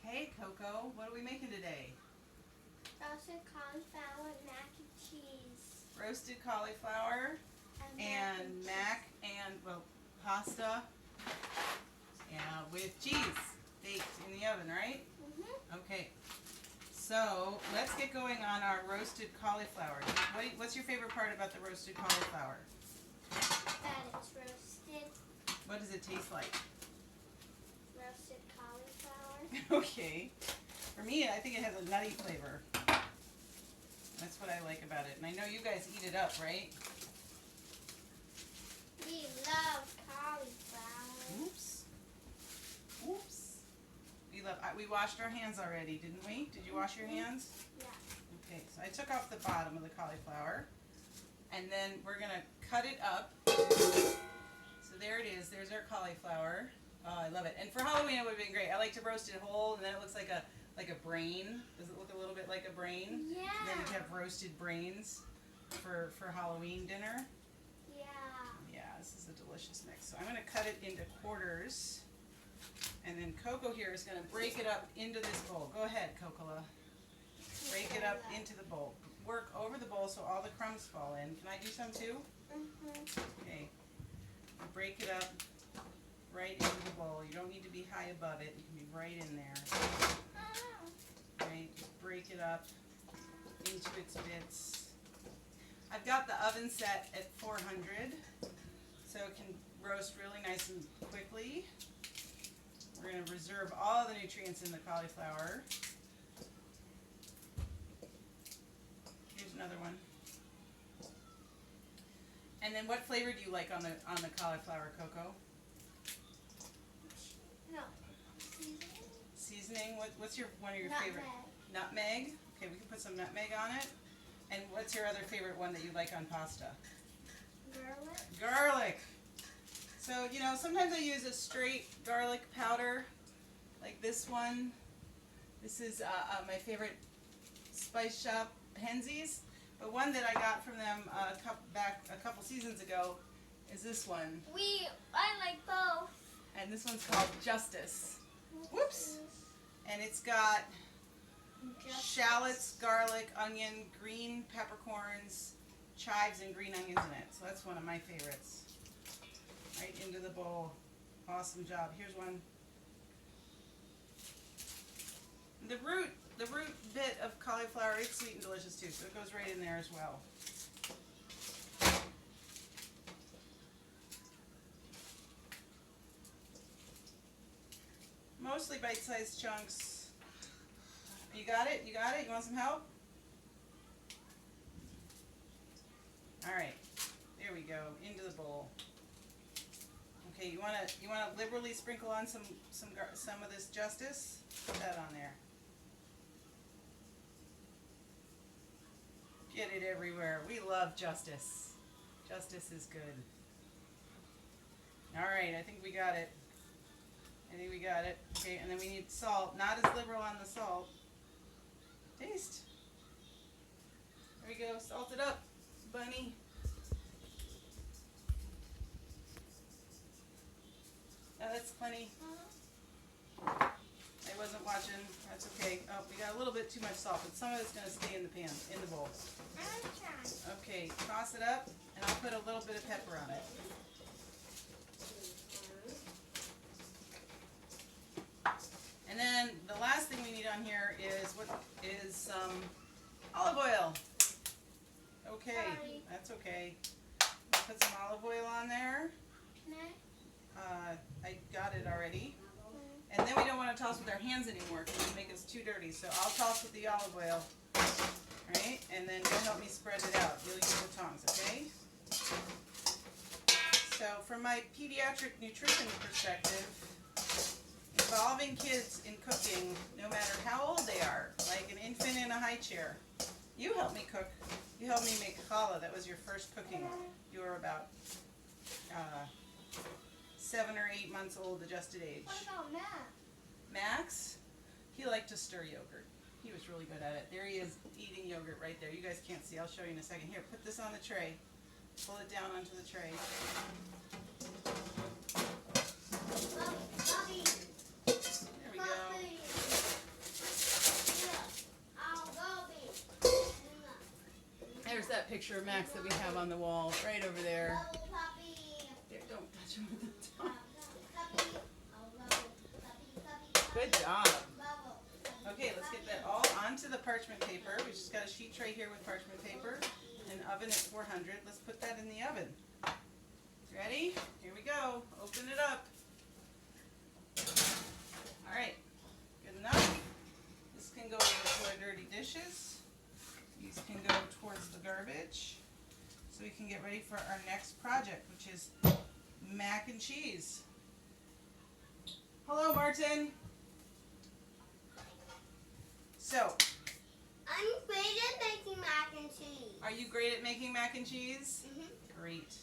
Hey Coco, what are we making today? Roasted cauliflower, mac and cheese. Roasted cauliflower and pasta with cheese baked in the oven, right? Okay, so let's get going on our roasted cauliflower. What's your favorite part about the roasted cauliflower? That it's roasted. What does it taste like? Roasted cauliflower. Okay, for me I think it has a nutty flavor. That's what I like about it. And I know you guys eat it up, right? We love cauliflower. Oops. We washed our hands already, didn't we? Did you wash your hands? Yeah. Okay, so I took off the bottom of the cauliflower. And then we're going to cut it up. So there it is. There's our cauliflower. Oh, I love it. And for Halloween it would have been great. I like to roast it whole, and then it looks like a brain. Does it look a little bit like a brain? Yeah. And then we have roasted brains for Halloween dinner. Yeah. Yeah, this is a delicious mix. So I'm going to cut it into quarters. And then Coco here is going to break it up into this bowl. Go ahead, Cocola. Break it up into the bowl. Work over the bowl so all the crumbs fall in. Can I do some too? Okay. Break it up right into the bowl. You don't need to be high above it. You can be right in there. Right. Just break it up into its bits. I've got the oven set at 400 so it can roast really nice and quickly. We're going to reserve all the nutrients in the cauliflower. Here's another one. And then what flavor do you like on the cauliflower, Coco? No. Seasoning? What's one of your Nutmeg. favorite? Nutmeg? Okay, we can put some nutmeg on it. And what's your other favorite one that you like on pasta? Garlic. Garlic! So, you know, sometimes I use a straight garlic powder, like this one. This is my favorite spice shop, Penzy's. But one that I got from them a couple seasons ago is this one. I like both. And this one's called Justice. Whoops! And it's got shallots, garlic, onion, green peppercorns, chives, and green onions in it. So that's one of my favorites. Right into the bowl. Awesome job. Here's one. The root bit of cauliflower is sweet and delicious too, so it goes right in there as well. Mostly bite-sized chunks. You got it? You got it? You want some help? Alright. There we go. Into the bowl. Okay, you wanna liberally sprinkle on some of this Justice? Put that on there. Get it everywhere. We love Justice. Justice is good. Alright, I think we got it. Okay, and then we need salt. Not as liberal on the salt. Taste. There we go. Salt it up, bunny. No, that's plenty. I wasn't watching. That's okay. Oh, we got a little bit too much salt, but some of it's going to stay in the pan, in the bowl. Okay, toss it up, and I'll put a little bit of pepper on it. And then the last thing we need on here is some olive oil. Okay, Sorry. that's okay. I'll put some olive oil on there. I got it already. And then we don't want to toss with our hands anymore because it'll make us too dirty. So I'll toss with the olive oil. Right? And then you'll help me spread it out. You'll use the tongs, okay? So from my pediatric nutrition perspective, involving kids in cooking, no matter how old they are, like an infant in a high chair. You helped me cook. You helped me make challah. That was your first cooking. You were about 7 or 8 months old, adjusted age. What about Matt? Max, he liked to stir yogurt. He was really good at it. There he is eating yogurt right there. You guys can't see. I'll show you in a second. Here, put this on the tray. Pull it down onto the tray. Mommy. There we go. picture of Max that we have on the wall right over there. Bubble puppy. There, don't touch him with the tongue. Puppy. Oh, bubble. Puppy. Good job. Bubble. Okay, let's get that all onto the parchment paper. We just got a sheet tray here with parchment paper. An oven at 400. Let's put that in the oven. Ready? Here we go. Open it up. Alright. Good enough. This can go to our dirty dishes. These can go towards the garbage. So we can get ready for our next project, which is mac and cheese. Hello, Martin. So, I'm great at making mac and cheese. are you great at making mac and cheese? Mm-hmm. Great.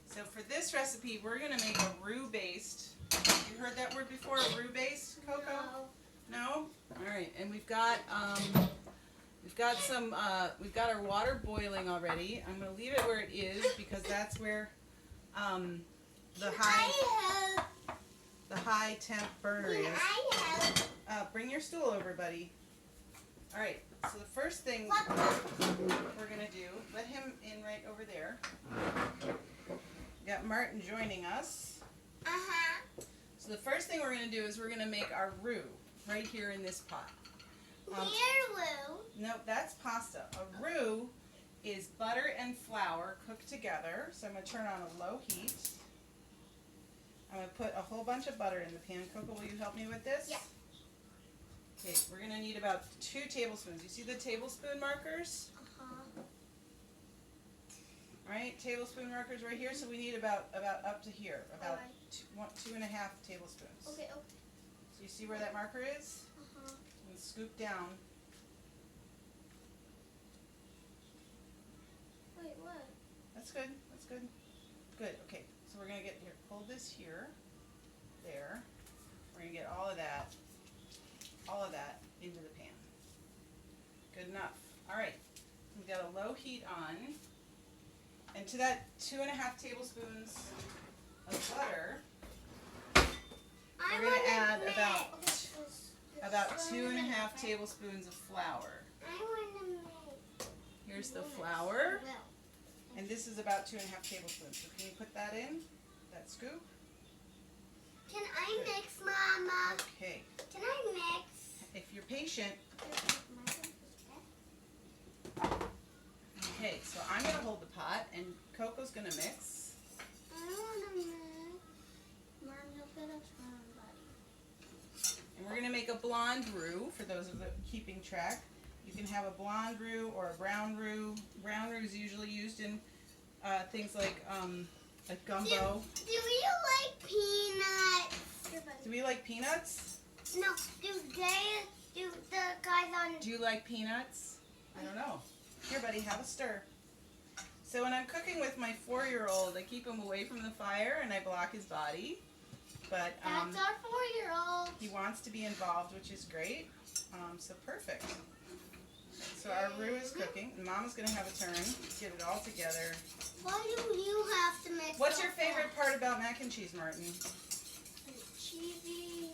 So for this recipe, we're going to make a roux-based. You heard that word before, a roux-based, Coco? No? All right. And we've got our water boiling already. I'm going to leave it where it is because that's where the high temp burner is. Bring your stool over, buddy. All right. So the first thing we're going to do, let him in right over there. We got Martin joining us. Uh-huh. So the first thing we're going to do is we're going to make our roux right here in this pot. Roux. Nope, that's pasta. A roux is butter and flour cooked together. So I'm going to turn on a low heat. I'm going to put a whole bunch of butter in the pan. Coco, will you help me with this? Yeah. Okay, we're going to need about 2 tablespoons. You see the tablespoon markers? Uh-huh. Right, tablespoon markers right here. So we need about up to here, about Alright. 2.5 tablespoons. Okay. So you see where that marker is? Uh-huh. And scoop down. Wait, what? That's good. That's good. Good. Okay. So we're gonna get here. Pull this here, there. We're gonna get all of that into the pan. Good enough. All right. We've got a low heat on, and to that 2.5 tablespoons of butter, we're gonna add about 2.5 tablespoons of flour. I want to make. Here's the flour. And this is about 2.5 tablespoons. So can you put that in? That scoop? Can I mix, Mama? Okay. Can I mix? If you're patient. Okay, so I'm going to hold the pot and Coco's going to mix. I want to mix. Mom, you'll get a turn, buddy. And we're going to make a blonde roux for those of you keeping track. You can have a blonde roux or a brown roux. Brown roux is usually used in things like gumbo. Do you like peanuts? Do we like peanuts? No, do the guys on... Do you like peanuts? I don't know. Here, buddy, have a stir. So when I'm cooking with my 4-year-old, I keep him away from the fire and I block his body. But That's our 4-year-old. he wants to be involved, which is great. So perfect. So our roux is cooking, and Mama's going to have a turn. Get it all together. Why do you have to mix? What's your favorite part about mac and cheese, Martin? Cheesy.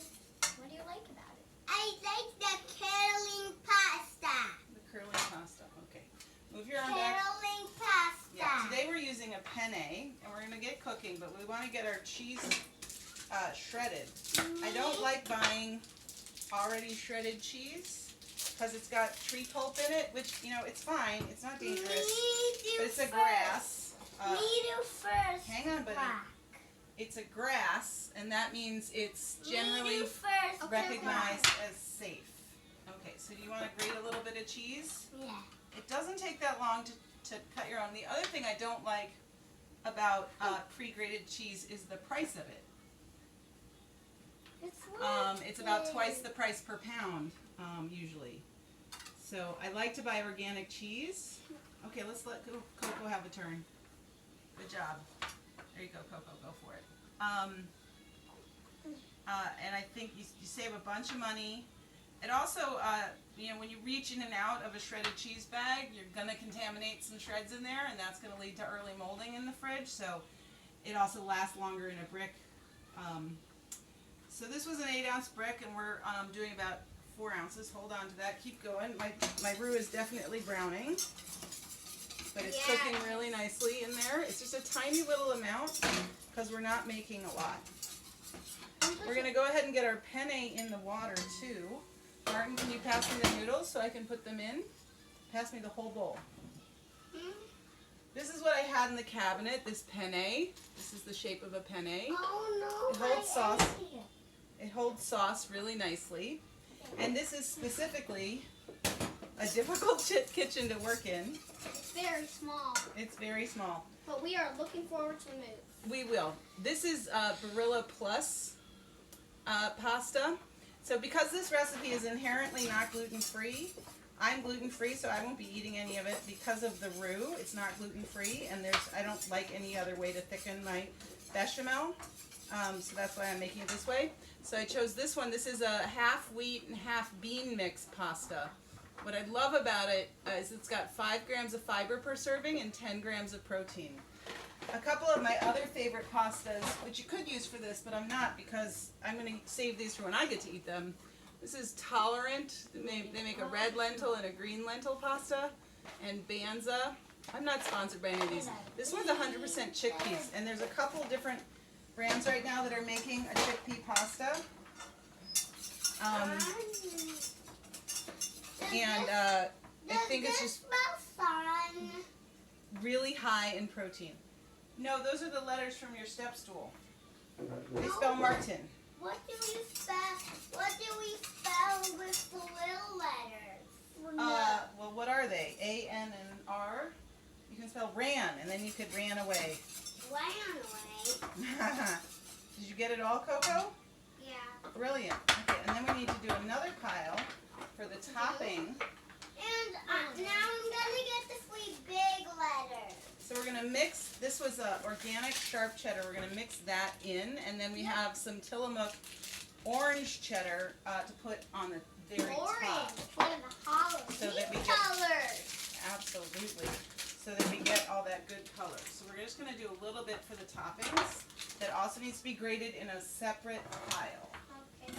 What do you like about it? I like the curling pasta. The curling pasta. Okay. Move your arm back. Curling pasta. Yeah. Today we're using a penne, and we're going to get cooking, but we want to get our cheese shredded. I don't like buying already shredded cheese because it's got tree pulp in it, which, you know, it's fine. It's not dangerous. But it's a grass. Me do first. Hang on, buddy. It's a grass, and that means it's generally first. recognized as safe. Okay, so do you want to grate a little bit of cheese? Yeah. It doesn't take that long to cut your own. The other thing I don't like about pre-grated cheese is the price of it. It's about twice the price per pound, usually. So I like to buy organic cheese. Okay, let's let Coco have a turn. Good job. There you go, Coco. Go for it. And I think you save a bunch of money. It also, you know, when you reach in and out of a shredded cheese bag, you're going to contaminate some shreds in there, and that's going to lead to early molding in the fridge. So it also lasts longer in a brick. So this was an 8-ounce brick, and we're doing about 4 ounces. Hold on to that. Keep going. My roux is definitely browning. but it's Yes. cooking really nicely in there. It's just a tiny little amount because we're not making a lot. We're going to go ahead and get our penne in the water too. Martin, can you pass me the noodles so I can put them in? Pass me the whole bowl. This is what I had in the cabinet, this penne. This is the shape of a penne. Oh no! It holds sauce. It holds sauce really nicely. And this is specifically a difficult kitchen to work in. It's very small. It's very small. But we are looking forward to the move. We will. This is Barilla Plus pasta. So because this recipe is inherently not gluten-free, I'm gluten-free, so I won't be eating any of it because of the roux. It's not gluten-free, and I don't like any other way to thicken my bechamel. So that's why I'm making it this way. So I chose this one. This is a half wheat and half bean mix pasta. What I love about it is it's got 5 grams of fiber per serving and 10 grams of protein. A couple of my other favorite pastas, which you could use for this, but I'm not because I'm going to save these for when I get to eat them. This is Tolerant. They make a red lentil and a green lentil pasta. And Banza. I'm not sponsored by any of these. This one's 100% chickpeas. And there's a couple different brands right now that are making a chickpea pasta. I think it's just really high in protein. No, those are the letters from your step stool. They spell Martin. What do we spell with the little letters? Well, what are they? A, N, and R? You can spell ran, and then you could ran away. Ran away. Did you get it all, Coco? Yeah. Brilliant. Okay, and then we need to do another pile for the topping. And now I'm gonna get the 3 big letters. So we're gonna mix, this was organic sharp cheddar, we're gonna mix that in, and then we have some Tillamook orange cheddar to put on the very top. Put in the hollow. So that we get, colors. absolutely, so that we get all that good color. So we're just gonna do a little bit for the toppings. That also needs to be grated in a separate pile. Okay.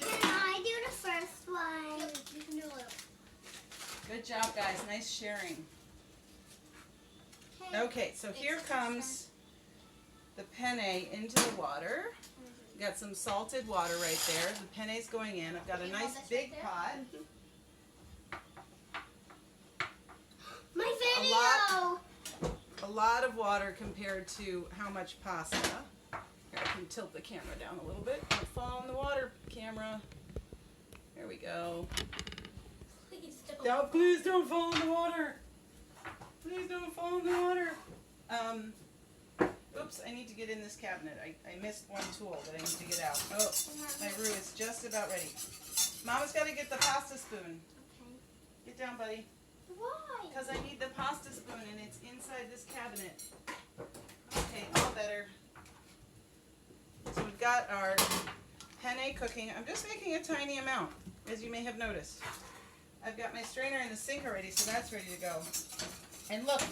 Can I do the first one? Yep, you can do it. Good job, guys, nice sharing. Okay, so here comes the penne into the water. We got some salted water right there. The penne's going in. I've got a nice big pot. My video! A lot of water compared to how much pasta. Here, I can tilt the camera down a little bit. Don't fall in the water, camera. There we go. Please don't fall in the water. Please don't fall in the water. Oops, I need to get in this cabinet. I missed one tool that I need to get out. Oh, my roux is just about ready. Mama's got to get the pasta spoon. Okay. Get down, buddy. Why? Because I need the pasta spoon and it's inside this cabinet. Okay, all better. So we've got our penne cooking. I'm just making a tiny amount, as you may have noticed. I've got my strainer in the sink already, so that's ready to go. And look,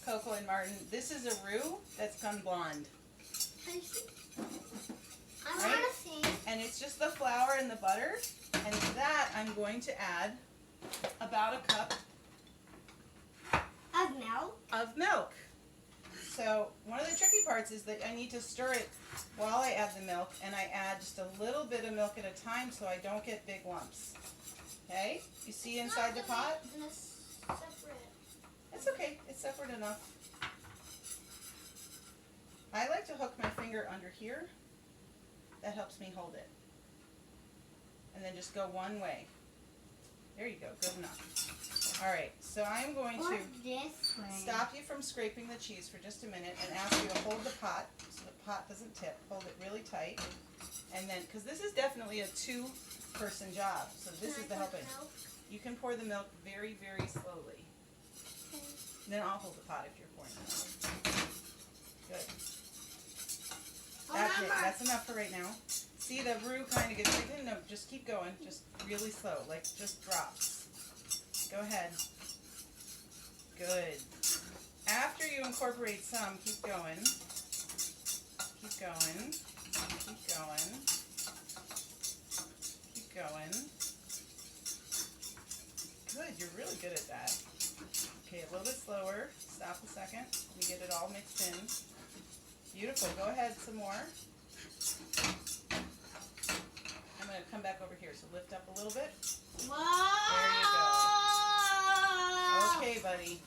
Coco and Martin, this is a roux that's gone blonde. Can you see? I Right? want to see. And it's just the flour and the butter. And to that, I'm going to add about a cup Of milk? of milk. So one of the tricky parts is that I need to stir it while I add the milk, and I add just a little bit of milk at a time so I don't get big lumps. Okay? You see inside the pot? Separate. It's okay. It's separate enough. I like to hook my finger under here. That helps me hold it. And then just go one way. There you go. Good enough. All right. So I'm going to this way. stop you from scraping the cheese for just a minute and ask you to hold the pot so the pot doesn't tip. Hold it really tight. And then, because this is definitely a 2-person job, so this is the helping. You can pour the milk very, very slowly. Okay. Then I'll hold the pot if you're pouring the milk. Good. That's it. That's enough for right now. See, the roux kind of gets thickened. No, just keep going. Just really slow, like just drops. Go ahead. Good. After you incorporate some, keep going. Keep going. Keep going. Keep going. Good, you're really good at that. Okay, a little bit slower. a second. We get it all mixed in. Beautiful. Go ahead some more. I'm going to come back over here. So lift up a little bit. Whoa! There you go. Okay, buddy.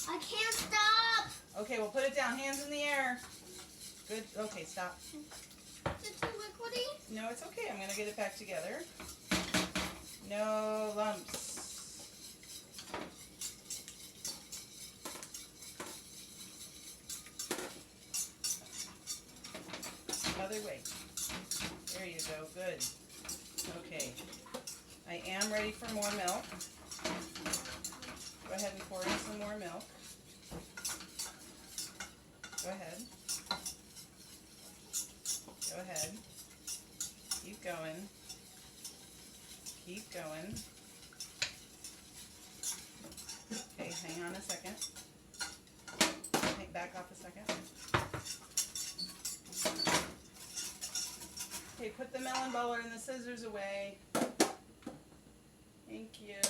I can't stop. Okay, we'll put it down. Hands in the air. Good. Okay, stop. Is it too liquidy? No, it's okay. I'm going to get it back together. No lumps. Other way. There you go. Good. Okay. I am ready for more milk. Go ahead and pour in some more milk. Go ahead. Go ahead. Keep going. Keep going. Okay, hang on a second. Back off a second. Okay, put the melon bowler and the scissors away. Thank you.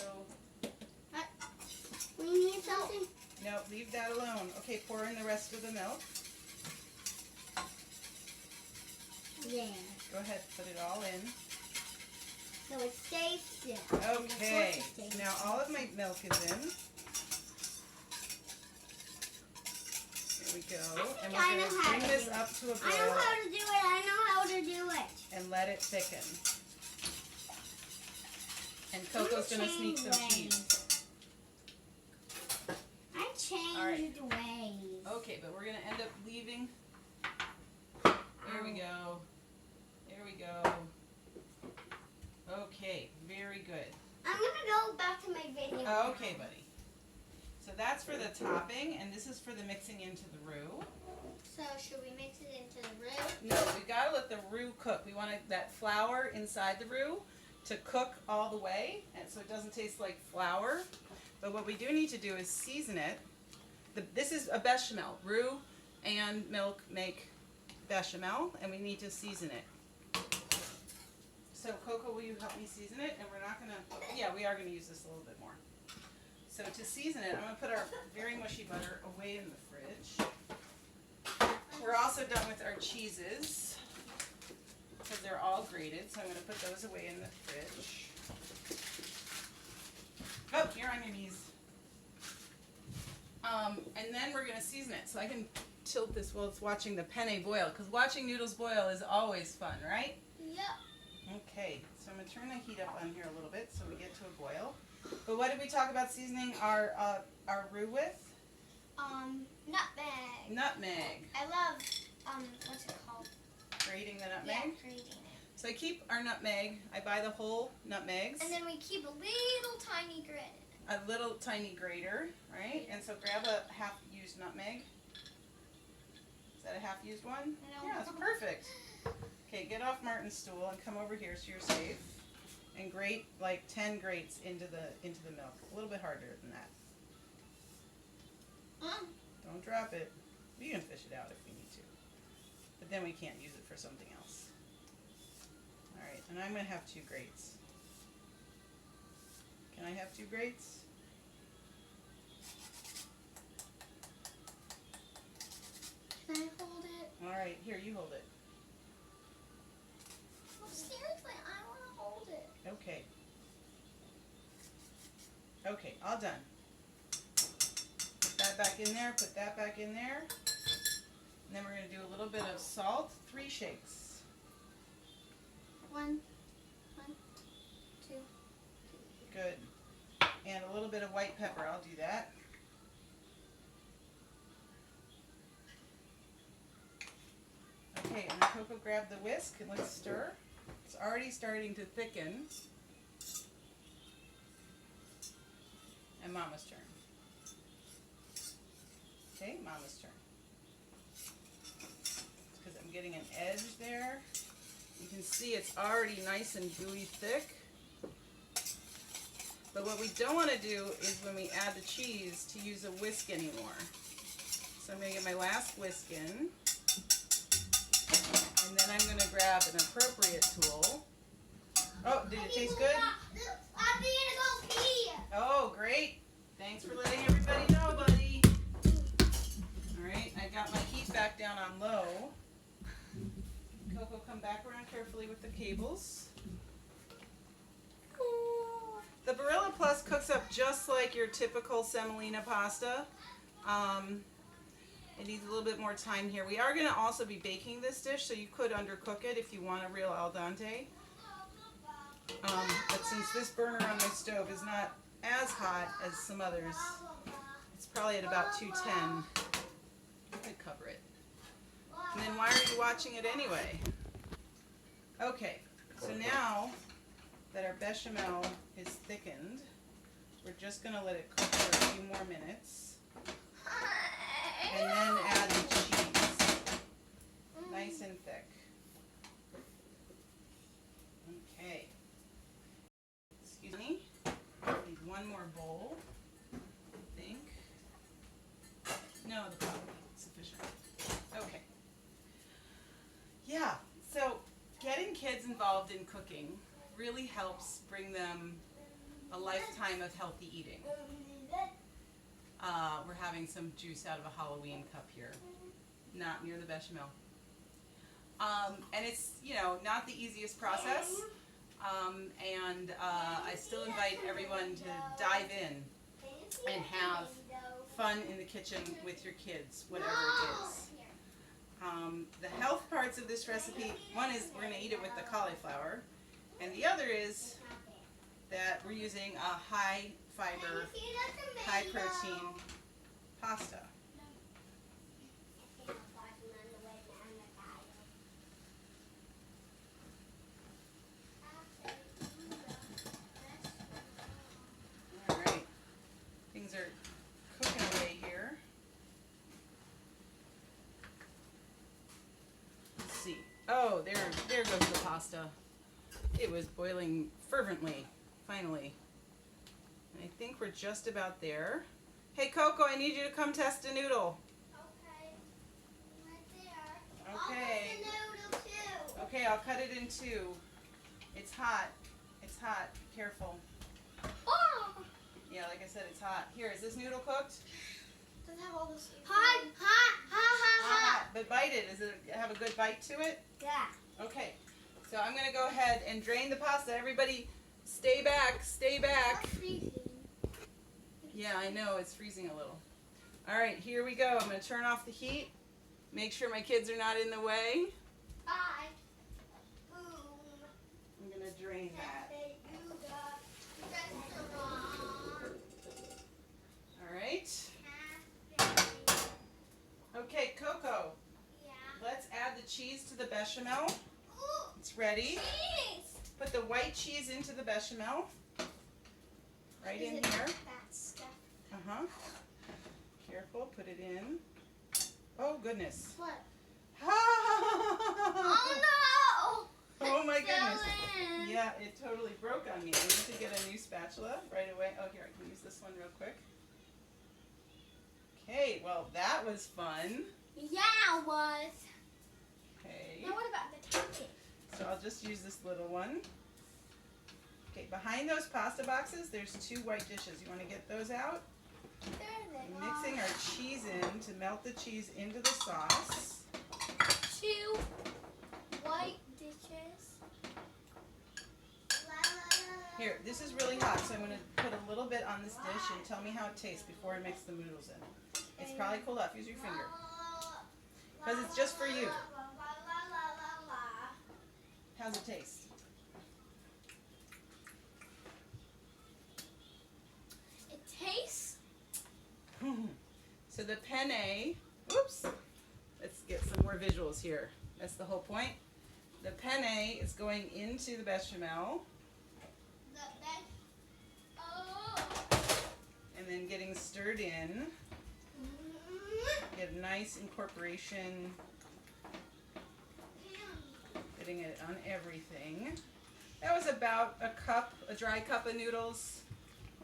We need something. No, leave that alone. Okay, pour in the rest of the milk. Yeah. Go ahead, put it all in. So it stays still. Okay, now all of my milk is in. Here we go. And we're going to bring this up to a I know boil how to do it. I know how to do it. and let it thicken. And Coco's going to sneak some cheese. I changed ways. Okay, but we're going to end up leaving. There we go. There we go. Okay, very good. I'm going to go back to my video. Okay, buddy. So that's for the topping, and this is for the mixing into the roux. So should we mix it into the roux? No, we've got to let the roux cook. We want that flour inside the roux to cook all the way, and so it doesn't taste like flour. But what we do need to do is season it. This is a bechamel. Roux and milk make bechamel, and we need to season it. So Coco, will you help me season it? And we're not going to, yeah, we are going to use this a little bit more. So to season it, I'm going to put our very mushy butter away in the fridge. We're also done with our cheeses because they're all grated, so I'm going to put those away in the fridge. Oh, you're on your knees. And then we're going to season it. So I can tilt this while it's watching the penne boil, because watching noodles boil is always fun, right? Yep. Okay, so I'm going to turn the heat up on here a little bit so we get to a boil. But what did we talk about seasoning our roux with? Nutmeg. Nutmeg. I love, what's it called? Grating the nutmeg? Yeah, grating it. So I keep our nutmeg, I buy the whole nutmegs. And then we keep a little tiny grit. A little tiny grater, right? And so grab a half-used nutmeg. Is that a half-used one? No. Yeah, it's perfect. Okay, get off Martin's stool and come over here so you're safe. And grate like 10 grates into the milk. A little bit harder than that. Don't drop it. We can fish it out if we need to. But then we can't use it for something else. Alright, and I'm going to have 2 grates. Can I have 2 grates? Can I hold it? Alright, here, you hold it. Well, seriously, I want to hold it. Okay. Okay, all done. Put that back in there, put that back in there. And then we're going to do a little bit of salt, 3 shakes. 1, 2. Good. And a little bit of white pepper, I'll do that. Okay, and Coco grab the whisk and let's stir. It's already starting to thicken. And Mama's turn. Okay, Mama's turn. Because I'm getting an edge there. You can see it's already nice and gooey thick. But what we don't want to do is when we add the cheese to use a whisk anymore. So I'm going to get my last whisk in. And then I'm going to grab an appropriate tool. Oh, did it taste good? I'm gonna go pee. Oh, great. Thanks for letting everybody know, buddy. carefully with the cables. The Barilla Plus cooks up just like your typical semolina pasta. It needs a little bit more time here. We are going to also be baking this dish, so you could undercook it if you want a real al dente. But since this burner on my stove is not as hot as some others, it's probably at about 210. I could cover it. And then why are you watching it anyway? Okay, so now that our bechamel is thickened, we're just going to let it cook for a few more minutes. And then add the cheese. Nice and thick. Okay. Excuse me. Need one more bowl, I think. No, the pot will be sufficient. Okay. Yeah, so getting kids involved in cooking really helps bring them a lifetime of healthy eating. We're having some juice out of a Halloween cup here, not near the bechamel. And it's, you know, not the easiest process. I still invite everyone to dive in and have fun in the kitchen with your kids, whatever it is. The health parts of this recipe, one is we're going to eat it with the cauliflower, and the other is that we're using a high fiber, high protein pasta. All right, things are cooking away here. Let's see. Oh, there goes the pasta. It was boiling fervently, finally. I think we're just about there. Hey Coco, I need you to come test a noodle. Okay. Right there. Okay. I'll put the noodle too. Okay, I'll cut it in two. It's hot. It's hot. Careful. Oh! Yeah, like I said, it's hot. Here, is this noodle cooked? Does it have all this? Hot, hot, hot, hot, hot. But bite it. Does it have a good bite to it? Yeah. Okay. So I'm going to go ahead and drain the pasta. Everybody stay back. Stay back. Yeah, I know, it's freezing a little. All right, here we go. I'm going to turn off the heat. Make sure my kids are not in the way. Bye. Boom. I'm going to drain that. All right. Okay, Coco, Yeah. let's add the cheese to the bechamel. Ooh, It's ready. cheese. Put the white cheese into the bechamel. Right in here. That stuff. Uh-huh. Careful, put it in. Oh, goodness. What? Oh, Oh no! oh my It's goodness. still in. Yeah, it totally broke on me. I need to get a new spatula right away. Oh, here, I can use this one real quick. Okay, well, that was fun. Yeah, it was. Okay. Now what about the topping? So I'll just use this little one. Okay, behind those pasta boxes, there's two white dishes. You want to get those out? There they are. Mixing our cheese in to melt the cheese into the sauce. 2 white dishes. Here, this is really hot, so I'm going to put a little bit on this dish and tell me how it tastes before I mix the noodles in. It's probably cooled off. Use your finger. Because it's just for you. How's it taste? It tastes. So the penne, oops, let's get some more visuals here. That's the whole point. The penne is going into the bechamel and then getting stirred in. Get a nice incorporation, getting it on everything. That was about a dry cup of noodles,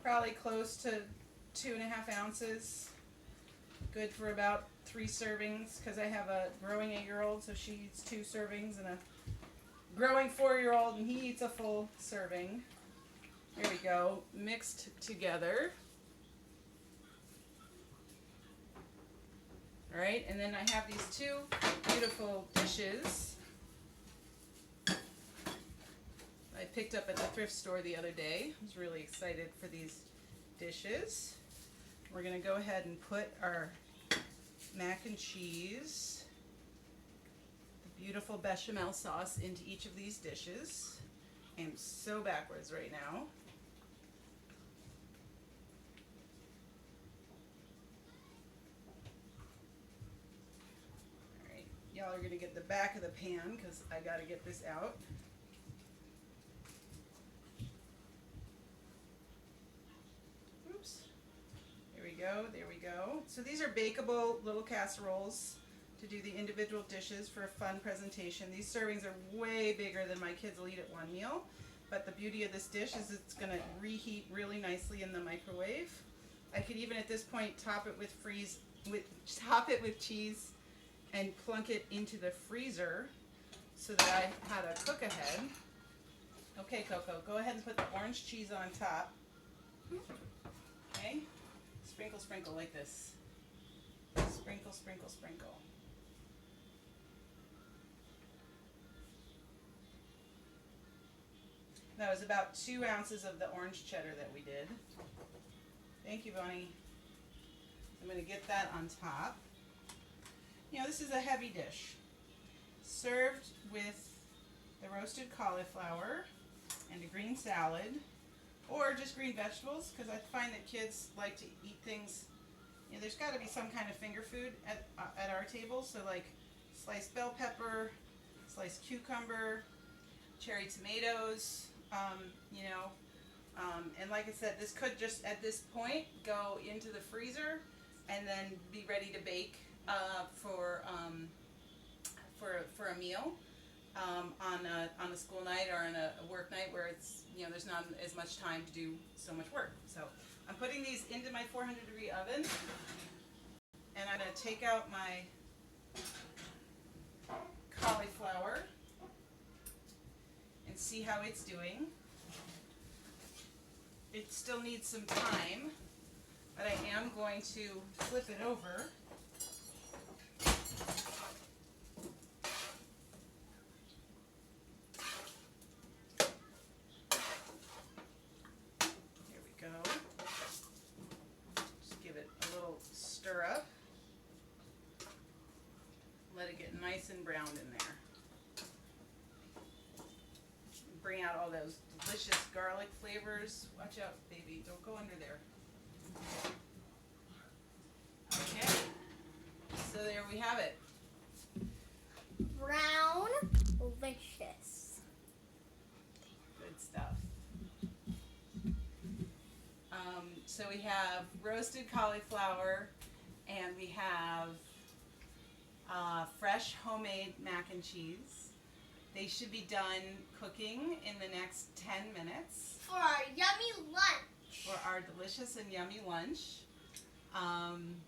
probably close to 2.5 ounces. Good for about 3 servings because I have a growing 8-year-old, so she eats 2 servings, and a growing 4-year-old, and he eats a full serving. There we go, mixed together. All right, and then I have these 2 beautiful dishes. picked up at the thrift store the other day. I was really excited for these dishes. We're going to go ahead and put our mac and cheese, the beautiful bechamel sauce, into each of these dishes. I am so backwards right now. Alright, y'all are going to get the back of the pan because I got to get this out. Oops. There we go, there we go. So these are bakeable little casseroles to do the individual dishes for a fun presentation. These servings are way bigger than my kids will eat at one meal, but the beauty of this dish is it's going to reheat really nicely in the microwave. I could even at this point top it with cheese and plunk it into the freezer so that I had a cook ahead. Okay, Coco, go ahead and put the orange cheese on top. Okay, sprinkle, sprinkle like this. Sprinkle, sprinkle, sprinkle. That was about 2 ounces of the orange cheddar that we did. Thank you, Bonnie. I'm going to get that on top. You know, this is a heavy dish. Served with the roasted cauliflower and a green salad, or just green vegetables, because I find that kids like to eat things. You know, there's got to be some kind of finger food at our table, so like sliced bell pepper, sliced cucumber, cherry tomatoes, and like I said, this could just at this point go into the freezer and then be ready to bake for a meal on a school night or on a work night where it's, you know, there's not as much time to do so much work. So I'm putting these into my 400-degree oven, and I'm going to take out my cauliflower and see how it's doing. It still needs some time, but I am going to flip it over. There we go. Just give it a little stir up. Let it get nice and browned in there. Bring out all those delicious garlic flavors. Watch out, baby. Don't go under there. Okay. So there we have it. Brown, delicious. Good stuff. So we have roasted cauliflower, and we have fresh homemade mac and cheese. They should be done cooking in the next 10 minutes. For our yummy lunch. For our delicious and yummy lunch. And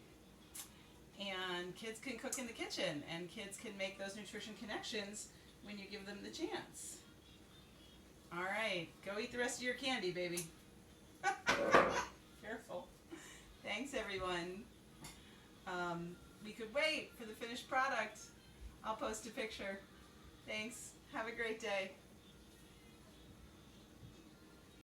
kids can cook in the kitchen, and kids can make those nutrition connections when you give them the chance. All right, go eat the rest of your candy, baby. Careful. Thanks, everyone. We could wait for the finished product. I'll post a picture. Thanks. Have a great day.